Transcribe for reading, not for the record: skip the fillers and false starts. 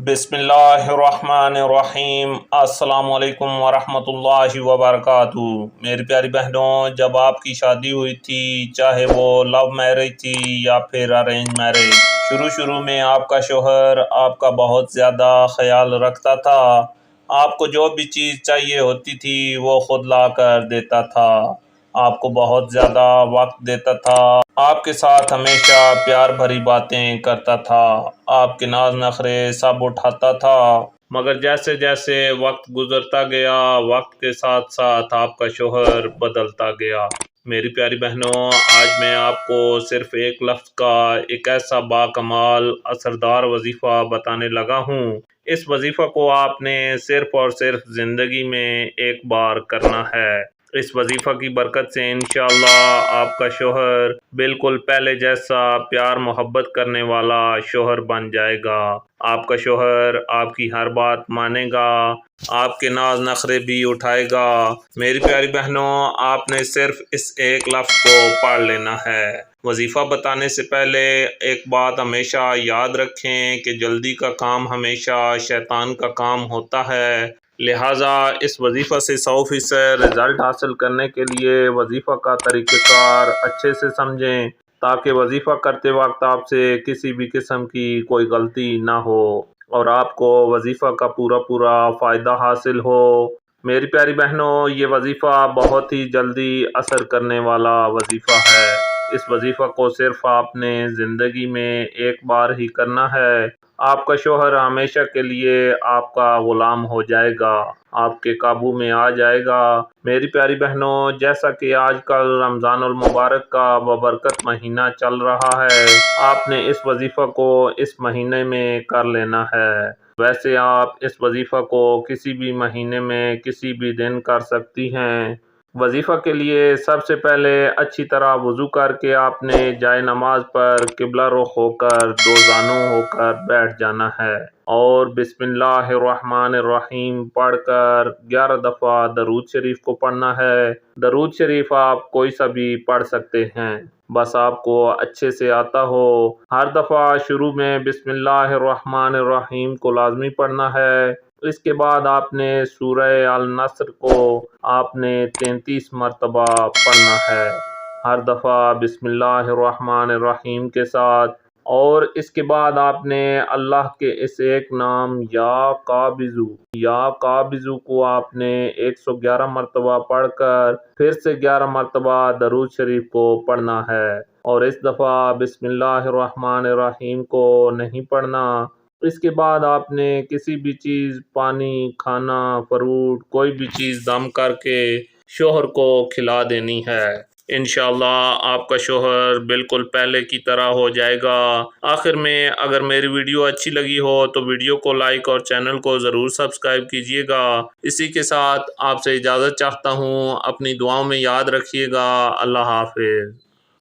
بسم اللہ الرحمن الرحیم۔ السلام علیکم ورحمۃ اللہ وبرکاتہ۔ میری پیاری بہنوں، جب آپ کی شادی ہوئی تھی، چاہے وہ لو میرج تھی یا پھر ارینج میرج، شروع میں آپ کا شوہر آپ کا بہت زیادہ خیال رکھتا تھا۔ آپ کو جو بھی چیز چاہیے ہوتی تھی وہ خود لا کر دیتا تھا، آپ کو بہت زیادہ وقت دیتا تھا، آپ کے ساتھ ہمیشہ پیار بھری باتیں کرتا تھا، آپ کے ناز نخرے سب اٹھاتا تھا۔ مگر جیسے جیسے وقت گزرتا گیا، وقت کے ساتھ ساتھ آپ کا شوہر بدلتا گیا۔ میری پیاری بہنوں، آج میں آپ کو صرف ایک لفظ کا ایک ایسا باکمال اثردار وظیفہ بتانے لگا ہوں۔ اس وظیفہ کو آپ نے صرف اور صرف زندگی میں ایک بار کرنا ہے۔ اس وظیفہ کی برکت سے انشاءاللہ آپ کا شوہر بالکل پہلے جیسا پیار محبت کرنے والا شوہر بن جائے گا۔ آپ کا شوہر آپ کی ہر بات مانے گا، آپ کے ناز نخرے بھی اٹھائے گا۔ میری پیاری بہنوں، آپ نے صرف اس ایک لفظ کو پڑھ لینا ہے۔ وظیفہ بتانے سے پہلے ایک بات ہمیشہ یاد رکھیں کہ جلدی کا کام ہمیشہ شیطان کا کام ہوتا ہے، لہٰذا اس وظیفہ سے 100% رزلٹ حاصل کرنے کے لیے وظیفہ کا طریقہ کار اچھے سے سمجھیں، تاکہ وظیفہ کرتے وقت آپ سے کسی بھی قسم کی کوئی غلطی نہ ہو اور آپ کو وظیفہ کا پورا فائدہ حاصل ہو۔ میری پیاری بہنوں، یہ وظیفہ بہت ہی جلدی اثر کرنے والا وظیفہ ہے۔ اس وظیفہ کو صرف آپ نے زندگی میں ایک بار ہی کرنا ہے۔ آپ کا شوہر ہمیشہ کے لیے آپ کا غلام ہو جائے گا، آپ کے قابو میں آ جائے گا۔ میری پیاری بہنوں، جیسا کہ آج کل رمضان المبارک کا ببرکت مہینہ چل رہا ہے، آپ نے اس وظیفہ کو اس مہینے میں کر لینا ہے۔ ویسے آپ اس وظیفہ کو کسی بھی مہینے میں کسی بھی دن کر سکتی ہیں۔ وظیفہ کے لیے سب سے پہلے اچھی طرح وضو کر کے آپ نے جائے نماز پر قبلہ رخ ہو کر دو زانو ہو کر بیٹھ جانا ہے اور بسم اللہ الرحمن الرحیم پڑھ کر 11 دفعہ درود شریف کو پڑھنا ہے۔ درود شریف آپ کوئی سا بھی پڑھ سکتے ہیں، بس آپ کو اچھے سے آتا ہو۔ ہر دفعہ شروع میں بسم اللہ الرحمن الرحیم کو لازمی پڑھنا ہے۔ اس کے بعد آپ نے سورہ النصر کو آپ نے 33 مرتبہ پڑھنا ہے، ہر دفعہ بسم اللہ الرحمن الرحیم کے ساتھ۔ اور اس کے بعد آپ نے اللہ کے اس ایک نام یا قابضو کو آپ نے 111 مرتبہ پڑھ کر پھر سے 11 مرتبہ درود شریف کو پڑھنا ہے، اور اس دفعہ بسم اللہ الرحمن الرحیم کو نہیں پڑھنا۔ اس کے بعد آپ نے کسی بھی چیز، پانی، کھانا، فروٹ، کوئی بھی چیز دم کر کے شوہر کو کھلا دینی ہے۔ انشاءاللہ آپ کا شوہر بالکل پہلے کی طرح ہو جائے گا۔ آخر میں اگر میری ویڈیو اچھی لگی ہو تو ویڈیو کو لائک اور چینل کو ضرور سبسکرائب کیجیے گا۔ اسی کے ساتھ آپ سے اجازت چاہتا ہوں، اپنی دعاؤں میں یاد رکھیے گا۔ اللہ حافظ۔